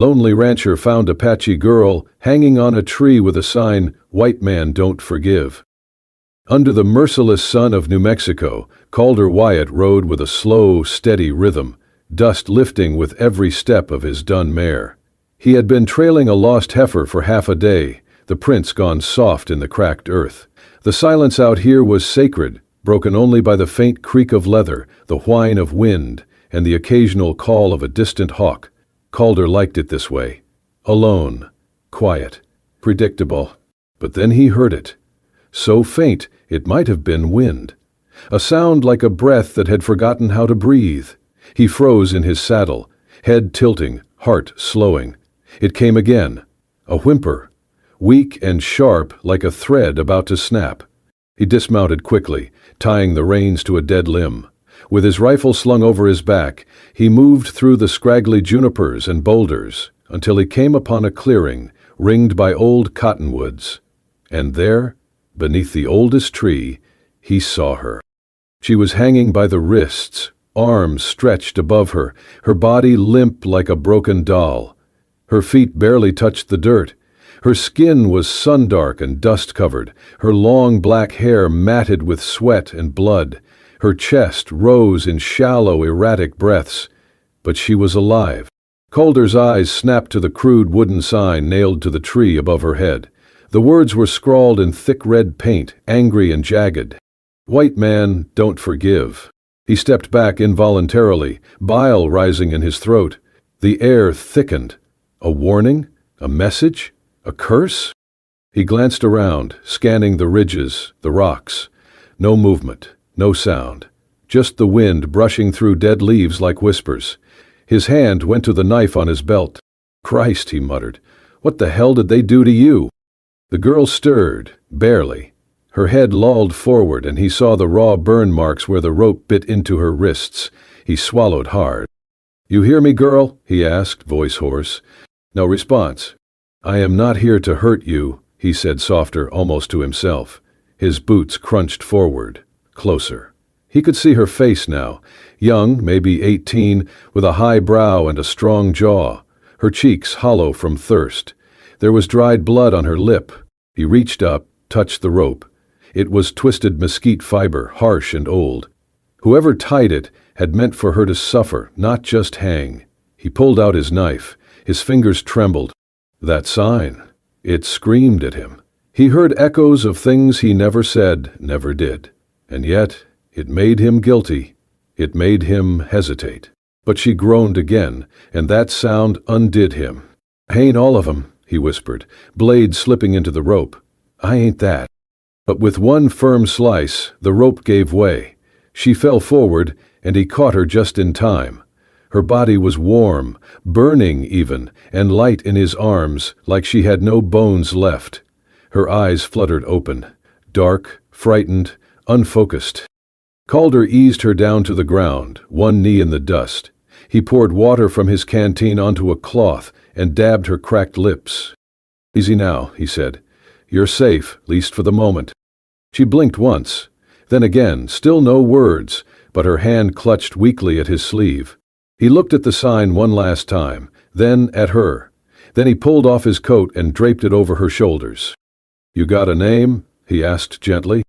Lonely rancher found Apache girl hanging on a tree with a sign, "White man don't forgive." Under the merciless sun of New Mexico, Calder Wyatt rode with a slow, steady rhythm, dust lifting with every step of his dun mare. He had been trailing a lost heifer for half a day, the prints gone soft in the cracked earth. The silence out here was sacred, broken only by the faint creak of leather, the whine of wind, and the occasional call of a distant hawk. Calder liked it this way. Alone, quiet, predictable. But then he heard it. So faint, it might have been wind. A sound like a breath that had forgotten how to breathe. He froze in his saddle, head tilting, heart slowing. It came again. A whimper, weak and sharp like a thread about to snap. He dismounted quickly, tying the reins to a dead limb. With his rifle slung over his back, he moved through the scraggly junipers and boulders until he came upon a clearing ringed by old cottonwoods. And there, beneath the oldest tree, he saw her. She was hanging by the wrists, arms stretched above her, her body limp like a broken doll. Her feet barely touched the dirt. Her skin was sun-dark and dust-covered, her long black hair matted with sweat and blood. Her chest rose in shallow, erratic breaths. But she was alive. Calder's eyes snapped to the crude wooden sign nailed to the tree above her head. The words were scrawled in thick red paint, angry and jagged. "White man, don't forgive." He stepped back involuntarily, bile rising in his throat. The air thickened. A warning? A message? A curse? He glanced around, scanning the ridges, the rocks. No movement, no sound. Just the wind brushing through dead leaves like whispers. His hand went to the knife on his belt. "Christ," he muttered, "what the hell did they do to you?" The girl stirred, barely. Her head lolled forward and he saw the raw burn marks where the rope bit into her wrists. He swallowed hard. "You hear me, girl?" he asked, voice hoarse. No response. "I am not here to hurt you," he said softer, almost to himself. His boots crunched forward, closer. He could see her face now, young, maybe 18, with a high brow and a strong jaw, her cheeks hollow from thirst. There was dried blood on her lip. He reached up, touched the rope. It was twisted mesquite fiber, harsh and old. Whoever tied it had meant for her to suffer, not just hang. He pulled out his knife. His fingers trembled. That sign. It screamed at him. He heard echoes of things he never said, never did. And yet, it made him guilty. It made him hesitate. But she groaned again, and that sound undid him. "I ain't all of 'em," he whispered, blade slipping into the rope. "I ain't that." But with one firm slice, the rope gave way. She fell forward, and he caught her just in time. Her body was warm, burning even, and light in his arms, like she had no bones left. Her eyes fluttered open, dark, frightened, unfocused. Calder eased her down to the ground, one knee in the dust. He poured water from his canteen onto a cloth and dabbed her cracked lips. "Easy now," he said. "You're safe, least for the moment." She blinked once, then again, still no words, but her hand clutched weakly at his sleeve. He looked at the sign one last time, then at her. Then he pulled off his coat and draped it over her shoulders. "You got a name?" he asked gently.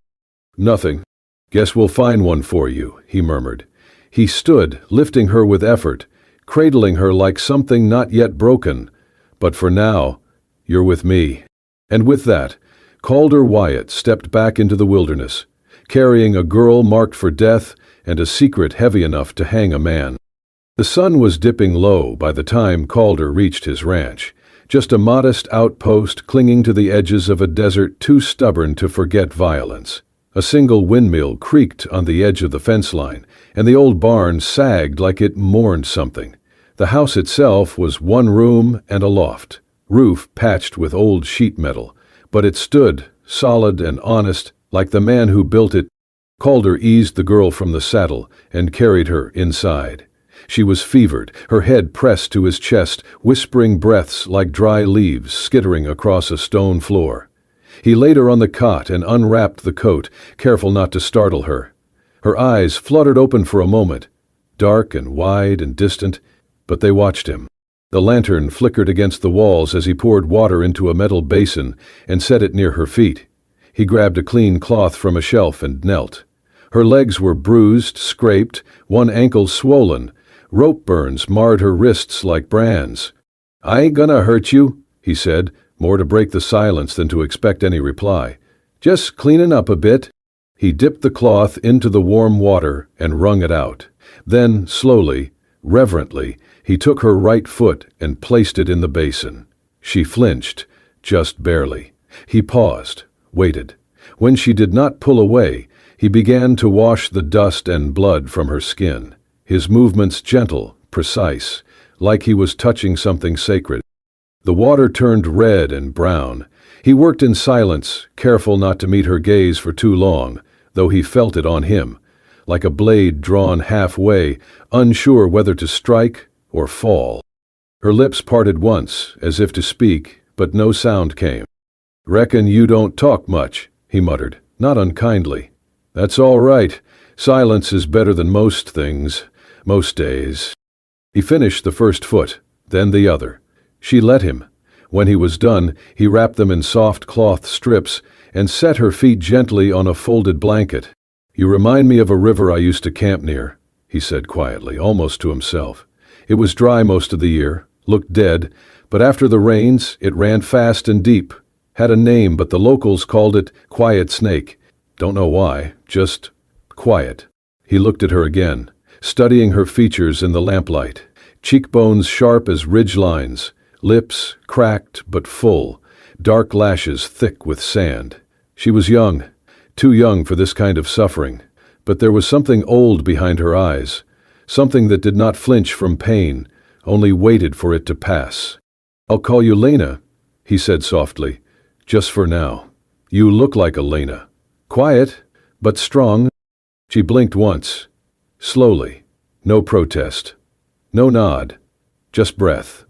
"Nothing. Guess we'll find one for you," he murmured. He stood, lifting her with effort, cradling her like something not yet broken. "But for now, you're with me." And with that, Calder Wyatt stepped back into the wilderness, carrying a girl marked for death and a secret heavy enough to hang a man. The sun was dipping low by the time Calder reached his ranch, just a modest outpost clinging to the edges of a desert too stubborn to forget violence. A single windmill creaked on the edge of the fence line, and the old barn sagged like it mourned something. The house itself was one room and a loft, roof patched with old sheet metal, but it stood, solid and honest, like the man who built it. Calder eased the girl from the saddle and carried her inside. She was fevered, her head pressed to his chest, whispering breaths like dry leaves skittering across a stone floor. He laid her on the cot and unwrapped the coat, careful not to startle her. Her eyes fluttered open for a moment, dark and wide and distant, but they watched him. The lantern flickered against the walls as he poured water into a metal basin and set it near her feet. He grabbed a clean cloth from a shelf and knelt. Her legs were bruised, scraped, one ankle swollen. Rope burns marred her wrists like brands. "I ain't gonna hurt you," he said, more to break the silence than to expect any reply. "Just cleanin' up a bit." He dipped the cloth into the warm water and wrung it out. Then, slowly, reverently, he took her right foot and placed it in the basin. She flinched, just barely. He paused, waited. When she did not pull away, he began to wash the dust and blood from her skin, his movements gentle, precise, like he was touching something sacred. The water turned red and brown. He worked in silence, careful not to meet her gaze for too long, though he felt it on him, like a blade drawn halfway, unsure whether to strike or fall. Her lips parted once, as if to speak, but no sound came. "Reckon you don't talk much," he muttered, not unkindly. "That's all right. Silence is better than most things, most days." He finished the first foot, then the other. She let him. When he was done, he wrapped them in soft cloth strips and set her feet gently on a folded blanket. "You remind me of a river I used to camp near," he said quietly, almost to himself. It was dry most of the year, looked dead, but after the rains, it ran fast and deep. Had a name, but the locals called it Quiet Snake. Don't know why, just quiet. He looked at her again, studying her features in the lamplight. Cheekbones sharp as ridge lines, lips cracked but full, dark lashes thick with sand. She was young, too young for this kind of suffering, but there was something old behind her eyes, something that did not flinch from pain, only waited for it to pass. "I'll call you Lena," he said softly, "just for now. You look like a Lena. Quiet, but strong." She blinked once, slowly, no protest, no nod, just breath.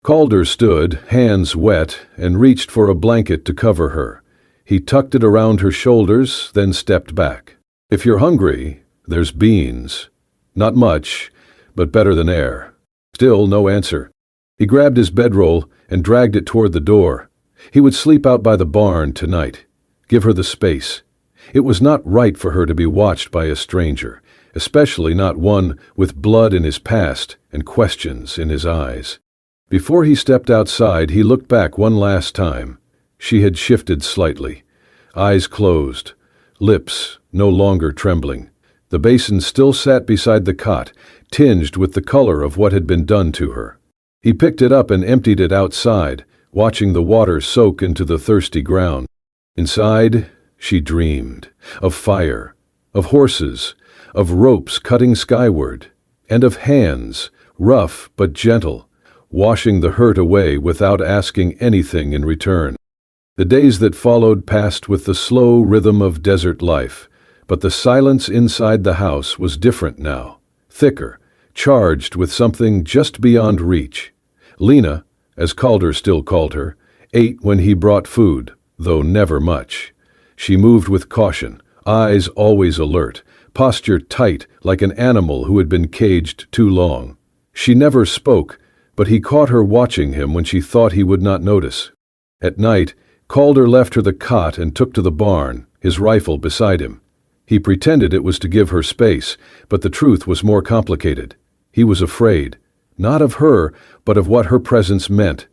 Calder stood, hands wet, and reached for a blanket to cover her. He tucked it around her shoulders, then stepped back. "If you're hungry, there's beans. Not much, but better than air." Still no answer. He grabbed his bedroll and dragged it toward the door. He would sleep out by the barn tonight. Give her the space. It was not right for her to be watched by a stranger, especially not one with blood in his past and questions in his eyes. Before he stepped outside, he looked back one last time. She had shifted slightly. Eyes closed, lips no longer trembling. The basin still sat beside the cot, tinged with the color of what had been done to her. He picked it up and emptied it outside, watching the water soak into the thirsty ground. Inside, she dreamed of fire, of horses, of ropes cutting skyward, and of hands, rough but gentle, washing the hurt away without asking anything in return. The days that followed passed with the slow rhythm of desert life, but the silence inside the house was different now, thicker, charged with something just beyond reach. Lena, as Calder still called her, ate when he brought food, though never much. She moved with caution, eyes always alert, posture tight like an animal who had been caged too long. She never spoke, but he caught her watching him when she thought he would not notice. At night, Calder left her the cot and took to the barn, his rifle beside him. He pretended it was to give her space, but the truth was more complicated. He was afraid, not of her, but of what her presence meant.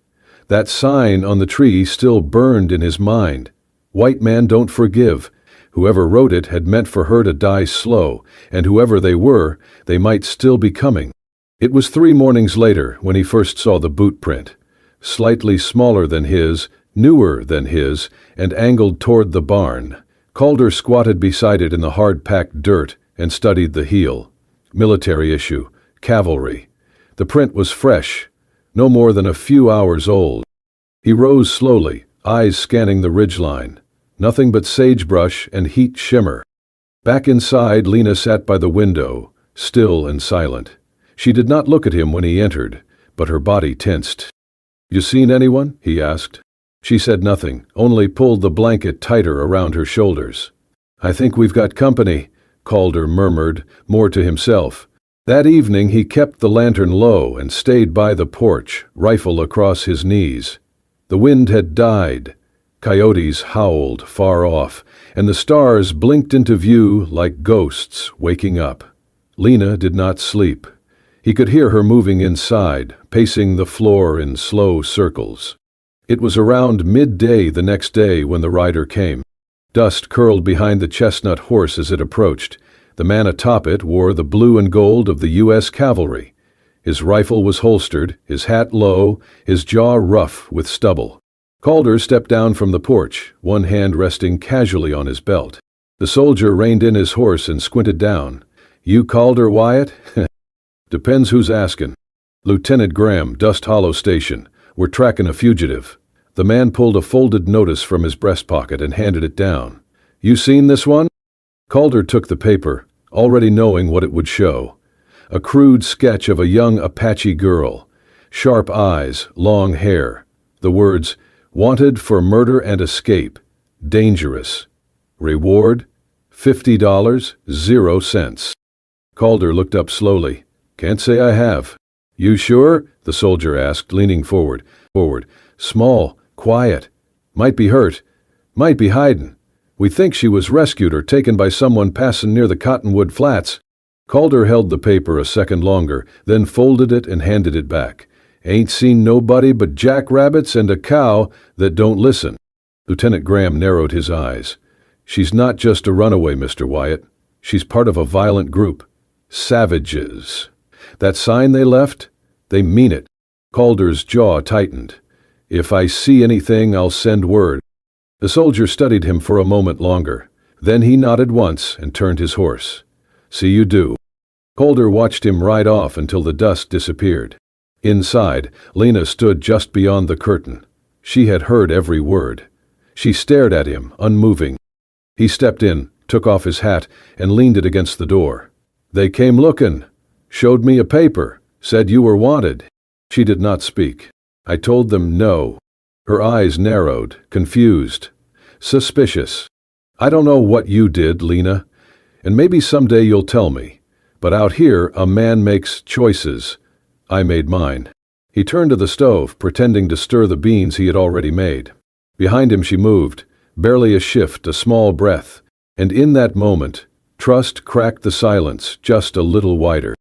That sign on the tree still burned in his mind. "White man don't forgive." Whoever wrote it had meant for her to die slow, and whoever they were, they might still be coming. It was 3 mornings later when he first saw the boot print. Slightly smaller than his, newer than his, and angled toward the barn. Calder squatted beside it in the hard-packed dirt and studied the heel. Military issue, cavalry. The print was fresh, no more than a few hours old. He rose slowly, eyes scanning the ridgeline. Nothing but sagebrush and heat shimmer. Back inside, Lena sat by the window, still and silent. She did not look at him when he entered, but her body tensed. "You seen anyone?" he asked. She said nothing, only pulled the blanket tighter around her shoulders. "I think we've got company," Calder murmured, more to himself. That evening he kept the lantern low and stayed by the porch, rifle across his knees. The wind had died. Coyotes howled far off, and the stars blinked into view like ghosts waking up. Lena did not sleep. He could hear her moving inside, pacing the floor in slow circles. It was around midday the next day when the rider came. Dust curled behind the chestnut horse as it approached. The man atop it wore the blue and gold of the U.S. Cavalry. His rifle was holstered, his hat low, his jaw rough with stubble. Calder stepped down from the porch, one hand resting casually on his belt. The soldier reined in his horse and squinted down. "You Calder, Wyatt?" "Depends who's askin'." "Lieutenant Graham, Dust Hollow Station. We're tracking a fugitive." The man pulled a folded notice from his breast pocket and handed it down. "You seen this one?" Calder took the paper, already knowing what it would show. A crude sketch of a young Apache girl. Sharp eyes, long hair. The words, "Wanted for murder and escape. Dangerous. Reward, $50, 0 cents." Calder looked up slowly. "Can't say I have." "You sure?" the soldier asked, leaning forward. "Small, quiet. Might be hurt. Might be hidin'. We think she was rescued or taken by someone passin' near the Cottonwood Flats." Calder held the paper a second longer, then folded it and handed it back. "Ain't seen nobody but jackrabbits and a cow that don't listen." Lieutenant Graham narrowed his eyes. "She's not just a runaway, Mr. Wyatt. She's part of a violent group. Savages. That sign they left? They mean it." Calder's jaw tightened. "If I see anything, I'll send word." The soldier studied him for a moment longer. Then he nodded once and turned his horse. "See you do." Calder watched him ride off until the dust disappeared. Inside, Lena stood just beyond the curtain. She had heard every word. She stared at him, unmoving. He stepped in, took off his hat, and leaned it against the door. "They came looking. Showed me a paper. Said you were wanted." She did not speak. "I told them no." Her eyes narrowed, confused, suspicious. "I don't know what you did, Lena, and maybe someday you'll tell me. But out here, a man makes choices. I made mine." He turned to the stove, pretending to stir the beans he had already made. Behind him she moved, barely a shift, a small breath, and in that moment, trust cracked the silence just a little wider.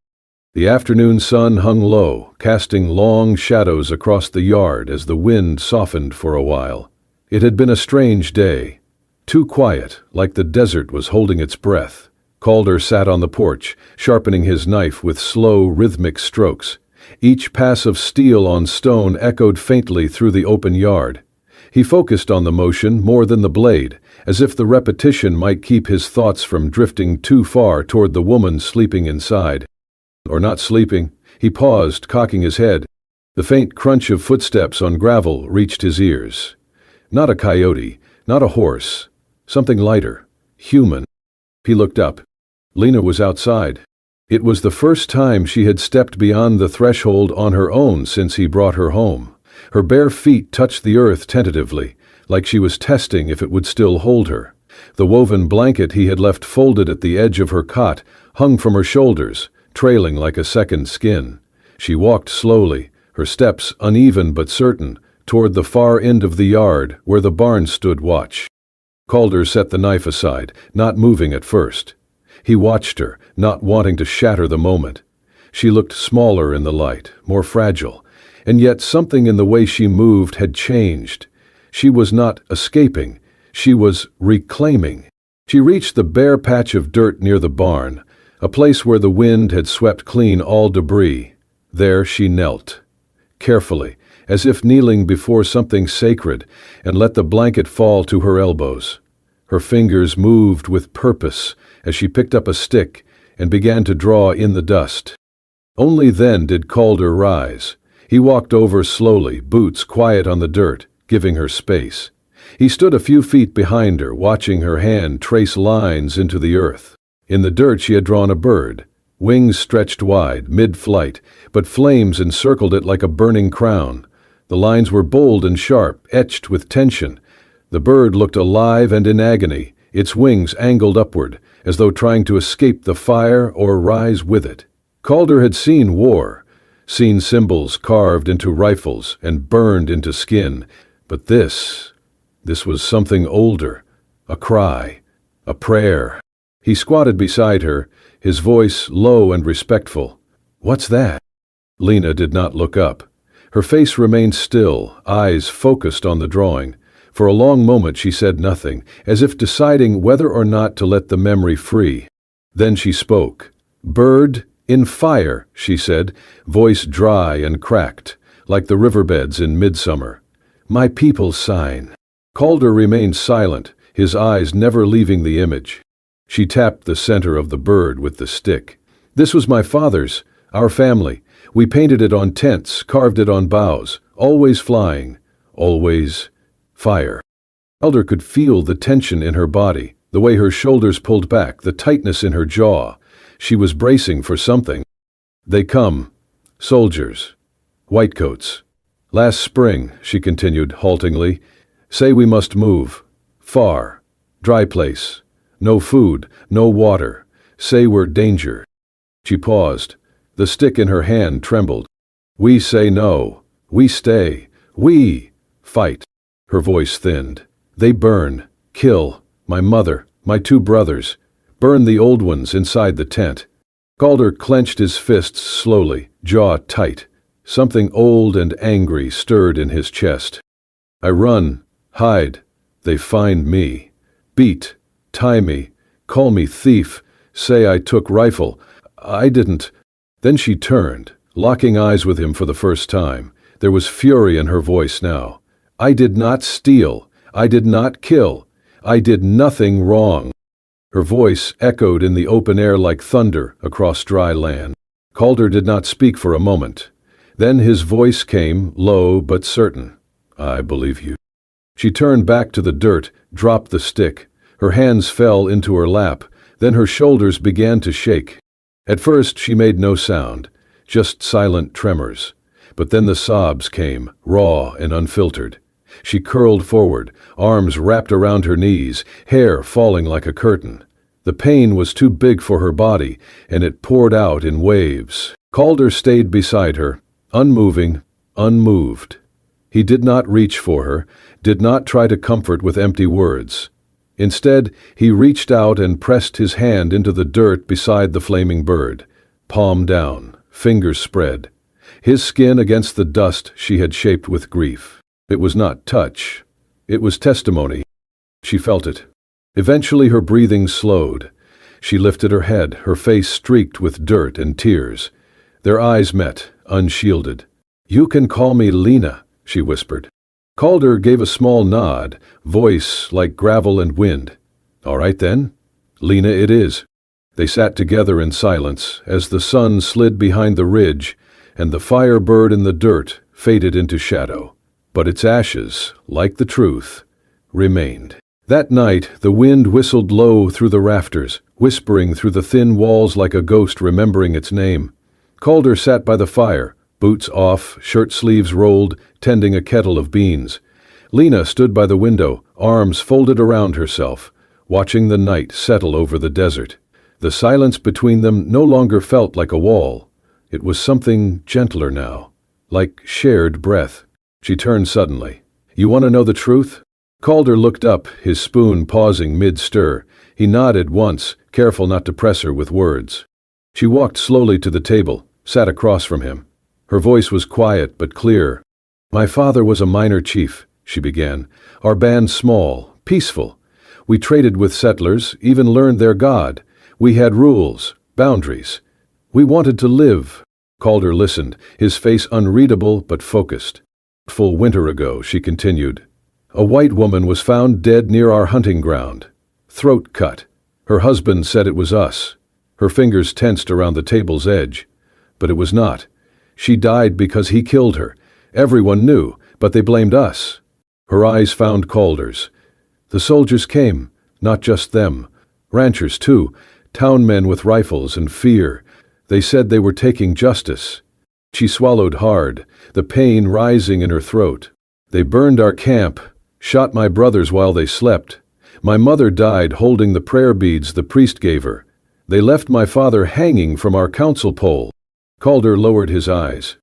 The afternoon sun hung low, casting long shadows across the yard as the wind softened for a while. It had been a strange day. Too quiet, like the desert was holding its breath. Calder sat on the porch, sharpening his knife with slow, rhythmic strokes. Each pass of steel on stone echoed faintly through the open yard. He focused on the motion more than the blade, as if the repetition might keep his thoughts from drifting too far toward the woman sleeping inside. Or not sleeping. He paused, cocking his head. The faint crunch of footsteps on gravel reached his ears. Not a coyote, not a horse. Something lighter, human. He looked up. Lena was outside. It was the first time she had stepped beyond the threshold on her own since he brought her home. Her bare feet touched the earth tentatively, like she was testing if it would still hold her. The woven blanket he had left folded at the edge of her cot hung from her shoulders, trailing like a second skin. She walked slowly, her steps uneven but certain, toward the far end of the yard where the barn stood watch. Calder set the knife aside, not moving at first. He watched her, not wanting to shatter the moment. She looked smaller in the light, more fragile, and yet something in the way she moved had changed. She was not escaping, she was reclaiming. She reached the bare patch of dirt near the barn, a place where the wind had swept clean all debris. There she knelt, carefully, as if kneeling before something sacred, and let the blanket fall to her elbows. Her fingers moved with purpose as she picked up a stick and began to draw in the dust. Only then did Calder rise. He walked over slowly, boots quiet on the dirt, giving her space. He stood a few feet behind her, watching her hand trace lines into the earth. In the dirt she had drawn a bird, wings stretched wide, mid-flight, but flames encircled it like a burning crown. The lines were bold and sharp, etched with tension. The bird looked alive and in agony, its wings angled upward, as though trying to escape the fire or rise with it. Calder had seen war, seen symbols carved into rifles and burned into skin, but this was something older, a cry, a prayer. He squatted beside her, his voice low and respectful. "What's that?" Lena did not look up. Her face remained still, eyes focused on the drawing. For a long moment she said nothing, as if deciding whether or not to let the memory free. Then she spoke. "Bird in fire," she said, voice dry and cracked, like the riverbeds in midsummer. "My people's sign." Calder remained silent, his eyes never leaving the image. She tapped the center of the bird with the stick. "This was my father's, our family. We painted it on tents, carved it on boughs, always flying, always fire." Calder could feel the tension in her body, the way her shoulders pulled back, the tightness in her jaw. She was bracing for something. "They come. Soldiers. Whitecoats. Last spring," she continued haltingly, "say we must move. Far. Dry place. No food, no water. Say we're danger." She paused. The stick in her hand trembled. "We say no. We stay. We fight." Her voice thinned. "They burn. Kill. My mother. My 2 brothers. Burn the old ones inside the tent." Calder clenched his fists slowly, jaw tight. Something old and angry stirred in his chest. "I run. Hide. They find me. Beat. Tie me. Call me thief. Say I took rifle. I didn't." Then she turned, locking eyes with him for the first time. There was fury in her voice now. "I did not steal. I did not kill. I did nothing wrong." Her voice echoed in the open air like thunder across dry land. Calder did not speak for a moment. Then his voice came, low but certain. "I believe you." She turned back to the dirt, dropped the stick. Her hands fell into her lap, then her shoulders began to shake. At first she made no sound, just silent tremors. But then the sobs came, raw and unfiltered. She curled forward, arms wrapped around her knees, hair falling like a curtain. The pain was too big for her body, and it poured out in waves. Calder stayed beside her, unmoving, unmoved. He did not reach for her, did not try to comfort with empty words. Instead, he reached out and pressed his hand into the dirt beside the flaming bird, palm down, fingers spread, his skin against the dust she had shaped with grief. It was not touch. It was testimony. She felt it. Eventually her breathing slowed. She lifted her head, her face streaked with dirt and tears. Their eyes met, unshielded. "You can call me Lena," she whispered. Calder gave a small nod, voice like gravel and wind. "All right then. Lena it is." They sat together in silence as the sun slid behind the ridge and the fire bird in the dirt faded into shadow. But its ashes, like the truth, remained. That night the wind whistled low through the rafters, whispering through the thin walls like a ghost remembering its name. Calder sat by the fire, boots off, shirt sleeves rolled, tending a kettle of beans. Lena stood by the window, arms folded around herself, watching the night settle over the desert. The silence between them no longer felt like a wall. It was something gentler now, like shared breath. She turned suddenly. "You want to know the truth?" Calder looked up, his spoon pausing mid-stir. He nodded once, careful not to press her with words. She walked slowly to the table, sat across from him. Her voice was quiet but clear. "My father was a minor chief," she began. "Our band small, peaceful. We traded with settlers, even learned their god. We had rules, boundaries. We wanted to live." Calder listened, his face unreadable but focused. "Full winter ago," she continued, "a white woman was found dead near our hunting ground. Throat cut. Her husband said it was us." Her fingers tensed around the table's edge. "But it was not. She died because he killed her. Everyone knew, but they blamed us." Her eyes found Calder's. "The soldiers came, not just them. Ranchers too, town men with rifles and fear. They said they were taking justice." She swallowed hard, the pain rising in her throat. "They burned our camp, shot my brothers while they slept. My mother died holding the prayer beads the priest gave her. They left my father hanging from our council pole. Calder lowered his eyes.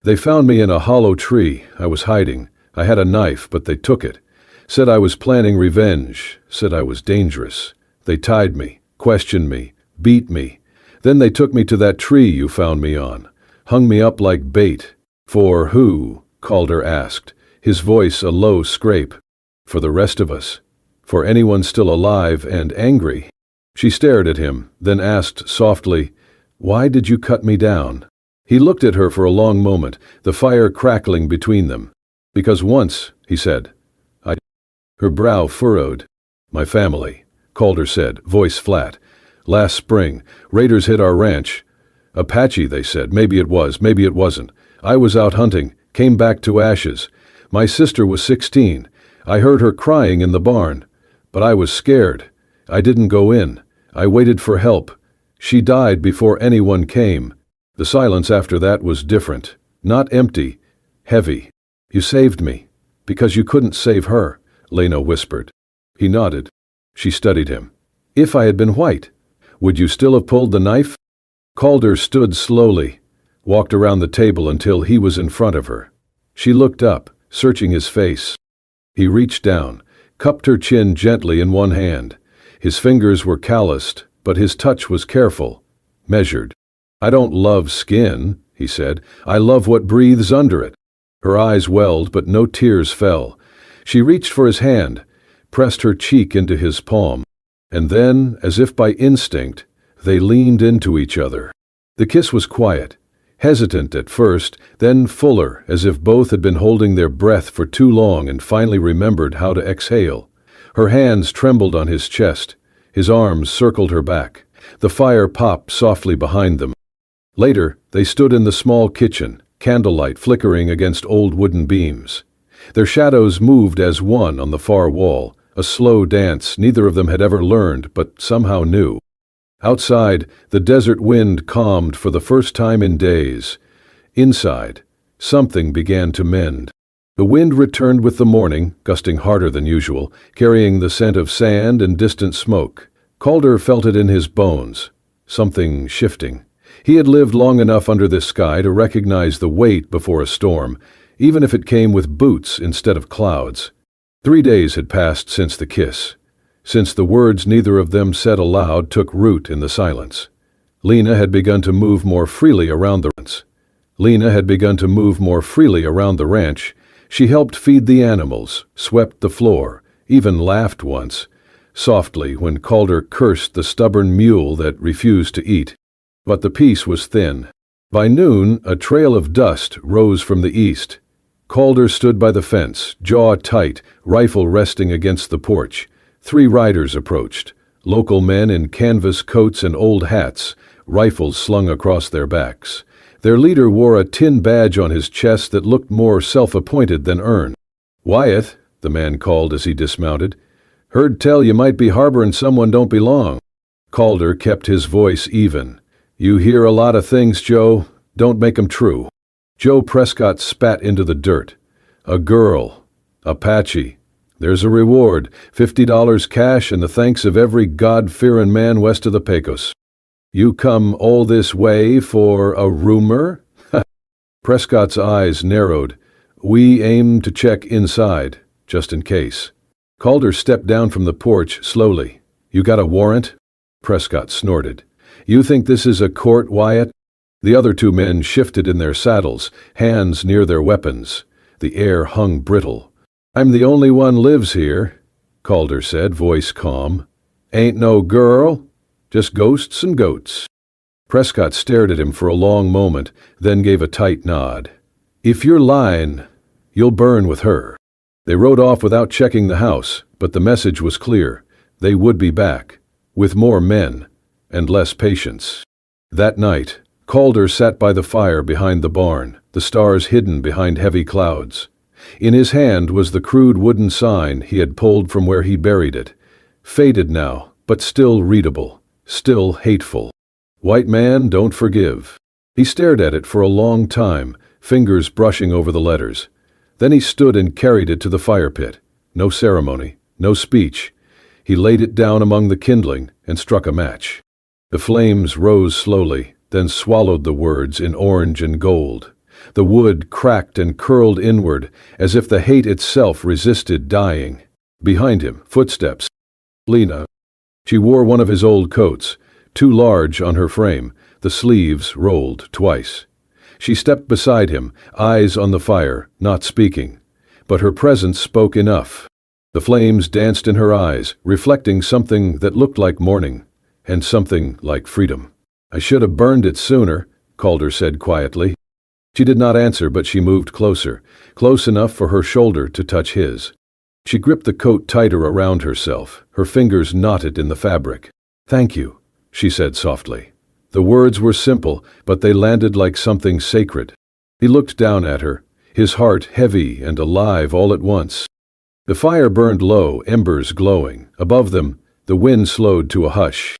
They found me in a hollow tree. I was hiding. I had a knife, but they took it. Said I was planning revenge. Said I was dangerous. They tied me, questioned me, beat me. Then they took me to that tree you found me on. Hung me up like bait. For who? Calder asked, his voice a low scrape. For the rest of us. For anyone still alive and angry. She stared at him, then asked softly, "Why did you cut me down?" He looked at her for a long moment, the fire crackling between them. "Because once," he said. Her brow furrowed. "My family," Calder said, voice flat. "Last spring, raiders hit our ranch. Apache, they said. Maybe it was, maybe it wasn't. I was out hunting, came back to ashes. My sister was 16. I heard her crying in the barn. But I was scared. I didn't go in. I waited for help. She died before anyone came. The silence after that was different. Not empty. Heavy. You saved me. Because you couldn't save her," Lena whispered. He nodded. She studied him. "If I had been white, would you still have pulled the knife?" Calder stood slowly, walked around the table until he was in front of her. She looked up, searching his face. He reached down, cupped her chin gently in one hand. His fingers were calloused, but his touch was careful, measured. "I don't love skin," he said. "I love what breathes under it." Her eyes welled, but no tears fell. She reached for his hand, pressed her cheek into his palm. And then, as if by instinct, they leaned into each other. The kiss was quiet, hesitant at first, then fuller, as if both had been holding their breath for too long and finally remembered how to exhale. Her hands trembled on his chest. His arms circled her back. The fire popped softly behind them. Later, they stood in the small kitchen, candlelight flickering against old wooden beams. Their shadows moved as one on the far wall, a slow dance neither of them had ever learned but somehow knew. Outside, the desert wind calmed for the first time in days. Inside, something began to mend. The wind returned with the morning, gusting harder than usual, carrying the scent of sand and distant smoke. Calder felt it in his bones, something shifting. He had lived long enough under this sky to recognize the weight before a storm, even if it came with boots instead of clouds. 3 days had passed since the kiss, since the words neither of them said aloud took root in the silence. Lena had begun to move more freely around the ranch. She helped feed the animals, swept the floor, even laughed once, softly when Calder cursed the stubborn mule that refused to eat. But the peace was thin. By noon, a trail of dust rose from the east. Calder stood by the fence, jaw tight, rifle resting against the porch. 3 riders approached, local men in canvas coats and old hats, rifles slung across their backs. Their leader wore a tin badge on his chest that looked more self-appointed than earned. "Wyatt," the man called as he dismounted. "Heard tell you might be harboring someone don't belong." Calder kept his voice even. "You hear a lot of things, Joe. Don't make 'em true." Joe Prescott spat into the dirt. "A girl. Apache. There's a reward, $50 cash and the thanks of every God-fearing man west of the Pecos." "You come all this way for a rumor?" Prescott's eyes narrowed. "We aim to check inside, just in case." Calder stepped down from the porch slowly. "You got a warrant?" Prescott snorted. "You think this is a court, Wyatt?" The other 2 men shifted in their saddles, hands near their weapons. The air hung brittle. "I'm the only one lives here," Calder said, voice calm. "Ain't no girl, just ghosts and goats." Prescott stared at him for a long moment, then gave a tight nod. "If you're lying, you'll burn with her." They rode off without checking the house, but the message was clear. They would be back, with more men, and less patience. That night, Calder sat by the fire behind the barn, the stars hidden behind heavy clouds. In his hand was the crude wooden sign he had pulled from where he buried it. Faded now, but still readable, still hateful. "White man, don't forgive." He stared at it for a long time, fingers brushing over the letters. Then he stood and carried it to the fire pit. No ceremony, no speech. He laid it down among the kindling and struck a match. The flames rose slowly, then swallowed the words in orange and gold. The wood cracked and curled inward, as if the hate itself resisted dying. Behind him, footsteps. Lena. She wore one of his old coats, too large on her frame, the sleeves rolled twice. She stepped beside him, eyes on the fire, not speaking. But her presence spoke enough. The flames danced in her eyes, reflecting something that looked like mourning, and something like freedom. "I should have burned it sooner," Calder said quietly. She did not answer, but she moved closer, close enough for her shoulder to touch his. She gripped the coat tighter around herself, her fingers knotted in the fabric. "Thank you," she said softly. The words were simple, but they landed like something sacred. He looked down at her, his heart heavy and alive all at once. The fire burned low, embers glowing. Above them, the wind slowed to a hush.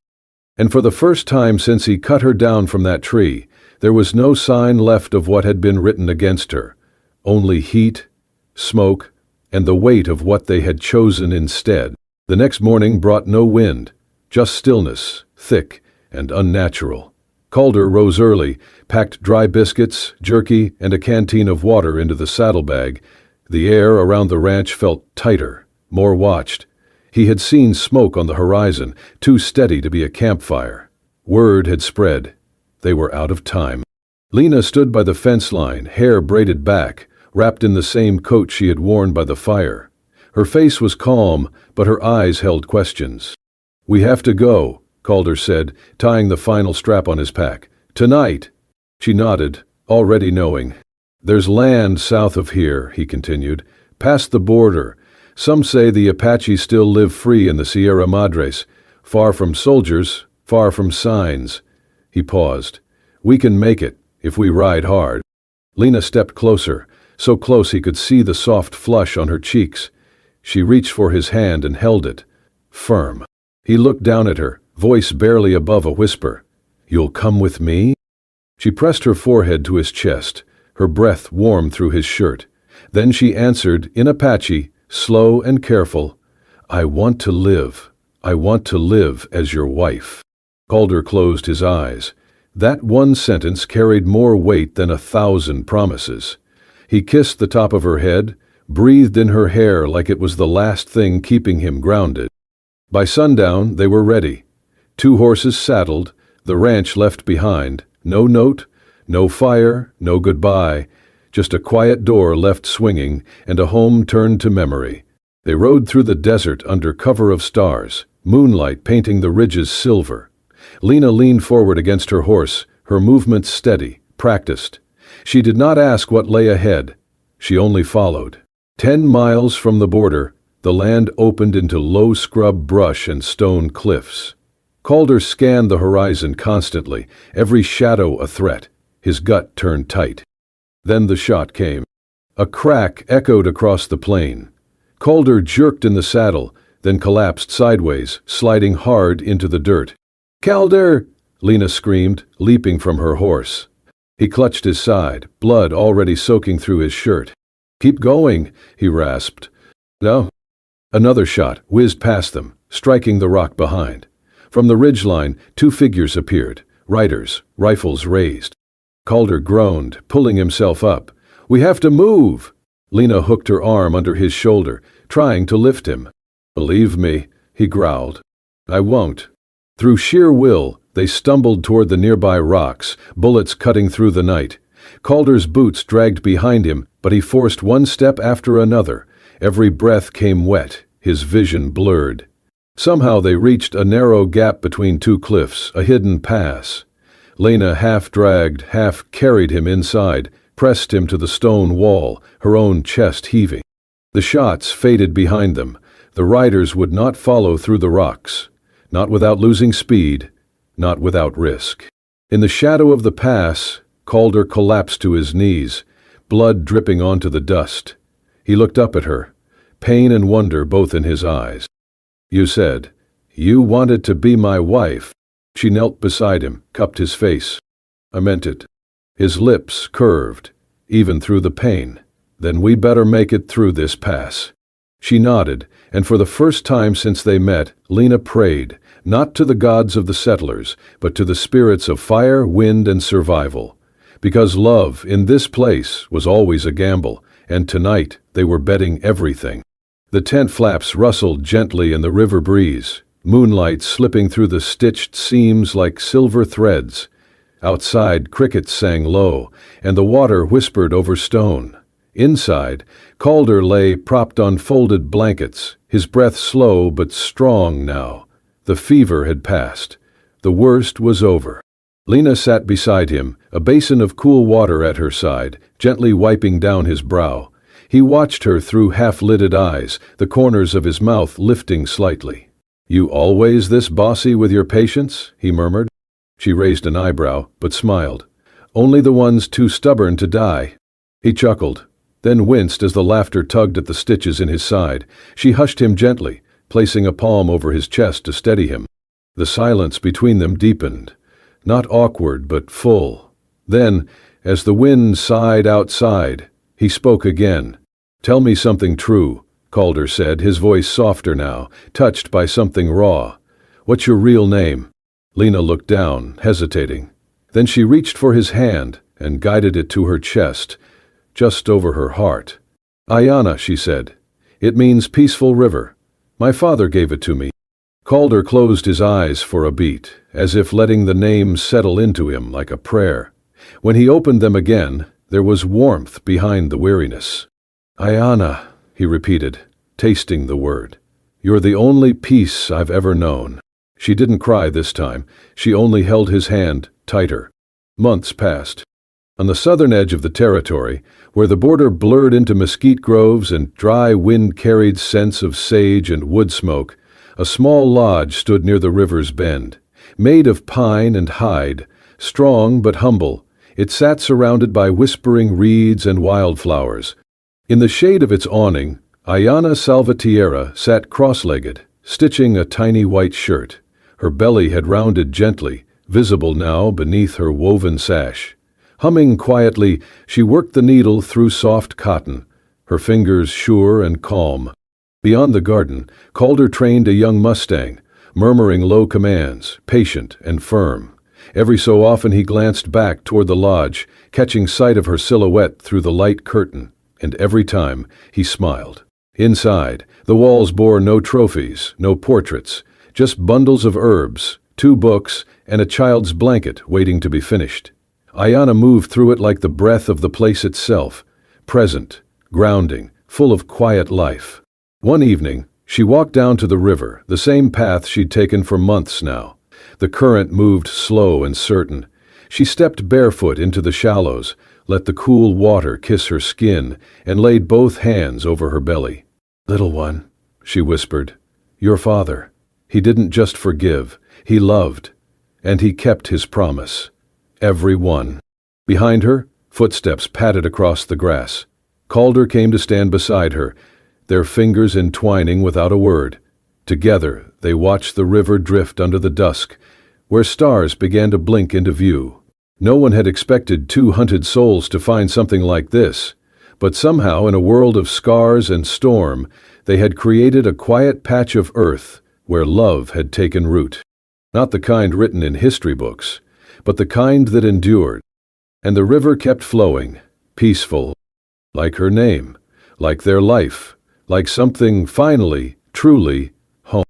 And for the first time since he cut her down from that tree, there was no sign left of what had been written against her. Only heat, smoke, and the weight of what they had chosen instead. The next morning brought no wind, just stillness, thick and unnatural. Calder rose early, packed dry biscuits, jerky, and a canteen of water into the saddlebag. The air around the ranch felt tighter, more watched. He had seen smoke on the horizon, too steady to be a campfire. Word had spread. They were out of time. Lena stood by the fence line, hair braided back, wrapped in the same coat she had worn by the fire. Her face was calm, but her eyes held questions. "We have to go," Calder said, tying the final strap on his pack. "Tonight." She nodded, already knowing. "There's land south of here," he continued, "past the border. Some say the Apache still live free in the Sierra Madres, far from soldiers, far from signs." He paused. "We can make it, if we ride hard." Lena stepped closer, so close he could see the soft flush on her cheeks. She reached for his hand and held it, firm. He looked down at her, voice barely above a whisper. "You'll come with me?" She pressed her forehead to his chest, her breath warm through his shirt. Then she answered, in Apache, slow and careful, "I want to live. I want to live as your wife." Calder closed his eyes. That one sentence carried more weight than 1,000 promises. He kissed the top of her head, breathed in her hair like it was the last thing keeping him grounded. By sundown, they were ready. 2 horses saddled, the ranch left behind. No note, no fire, no goodbye, just a quiet door left swinging and a home turned to memory. They rode through the desert under cover of stars, moonlight painting the ridges silver. Lena leaned forward against her horse, her movements steady, practiced. She did not ask what lay ahead. She only followed. 10 miles from the border, the land opened into low scrub brush and stone cliffs. Calder scanned the horizon constantly, every shadow a threat. His gut turned tight. Then the shot came. A crack echoed across the plain. Calder jerked in the saddle, then collapsed sideways, sliding hard into the dirt. "Calder!" Lena screamed, leaping from her horse. He clutched his side, blood already soaking through his shirt. "Keep going," he rasped. "No." Another shot whizzed past them, striking the rock behind. From the ridgeline, 2 figures appeared, riders, rifles raised. Calder groaned, pulling himself up. "We have to move!" Lena hooked her arm under his shoulder, trying to lift him. "Believe me," he growled. "I won't." Through sheer will, they stumbled toward the nearby rocks, bullets cutting through the night. Calder's boots dragged behind him, but he forced one step after another. Every breath came wet, his vision blurred. Somehow they reached a narrow gap between 2 cliffs, a hidden pass. Lena half dragged, half carried him inside, pressed him to the stone wall, her own chest heaving. The shots faded behind them. The riders would not follow through the rocks. Not without losing speed, not without risk. In the shadow of the pass, Calder collapsed to his knees, blood dripping onto the dust. He looked up at her, pain and wonder both in his eyes. "You said, you wanted to be my wife." She knelt beside him, cupped his face. "I meant it." His lips curved, even through the pain. "Then we better make it through this pass." She nodded, and for the first time since they met, Lena prayed, not to the gods of the settlers, but to the spirits of fire, wind, and survival. Because love, in this place, was always a gamble, and tonight they were betting everything. The tent flaps rustled gently in the river breeze, moonlight slipping through the stitched seams like silver threads. Outside, crickets sang low, and the water whispered over stone. Inside, Calder lay propped on folded blankets, his breath slow but strong now. The fever had passed. The worst was over. Lena sat beside him, a basin of cool water at her side, gently wiping down his brow. He watched her through half-lidded eyes, the corners of his mouth lifting slightly. "You always this bossy with your patients?" he murmured. She raised an eyebrow, but smiled. "Only the ones too stubborn to die." He chuckled, then winced as the laughter tugged at the stitches in his side. She hushed him gently, placing a palm over his chest to steady him. The silence between them deepened, not awkward but full. Then, as the wind sighed outside, he spoke again. "Tell me something true," Calder said, his voice softer now, touched by something raw. "What's your real name?" Lena looked down, hesitating. Then she reached for his hand and guided it to her chest, just over her heart. "Ayana," she said. "It means peaceful river. My father gave it to me." Calder closed his eyes for a beat, as if letting the name settle into him like a prayer. When he opened them again, there was warmth behind the weariness. "Ayana," he repeated, tasting the word. "You're the only peace I've ever known." She didn't cry this time. She only held his hand tighter. Months passed. On the southern edge of the territory, where the border blurred into mesquite groves and dry wind-carried scents of sage and wood smoke, a small lodge stood near the river's bend. Made of pine and hide, strong but humble, it sat surrounded by whispering reeds and wildflowers. In the shade of its awning, Ayana Salvatierra sat cross-legged, stitching a tiny white shirt. Her belly had rounded gently, visible now beneath her woven sash. Humming quietly, she worked the needle through soft cotton, her fingers sure and calm. Beyond the garden, Calder trained a young mustang, murmuring low commands, patient and firm. Every so often he glanced back toward the lodge, catching sight of her silhouette through the light curtain, and every time he smiled. Inside, the walls bore no trophies, no portraits, just bundles of herbs, 2 books, and a child's blanket waiting to be finished. Ayana moved through it like the breath of the place itself, present, grounding, full of quiet life. One evening, she walked down to the river, the same path she'd taken for months now. The current moved slow and certain. She stepped barefoot into the shallows, let the cool water kiss her skin, and laid both hands over her belly. "Little one," she whispered, "your father. He didn't just forgive, he loved, and he kept his promise. Every one." Behind her, footsteps padded across the grass. Calder came to stand beside her, their fingers entwining without a word. Together, they watched the river drift under the dusk, where stars began to blink into view. No one had expected 2 hunted souls to find something like this, but somehow in a world of scars and storm, they had created a quiet patch of earth where love had taken root. Not the kind written in history books, but the kind that endured. And the river kept flowing, peaceful, like her name, like their life, like something finally, truly, home.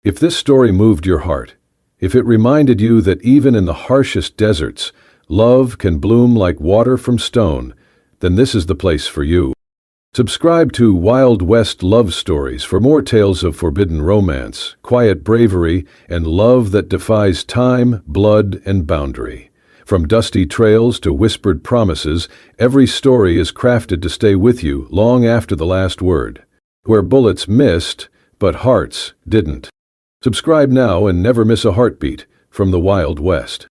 If this story moved your heart, if it reminded you that even in the harshest deserts, love can bloom like water from stone, then this is the place for you. Subscribe to Wild West Love Stories for more tales of forbidden romance, quiet bravery, and love that defies time, blood, and boundary. From dusty trails to whispered promises, every story is crafted to stay with you long after the last word. Where bullets missed, but hearts didn't. Subscribe now and never miss a heartbeat from the Wild West.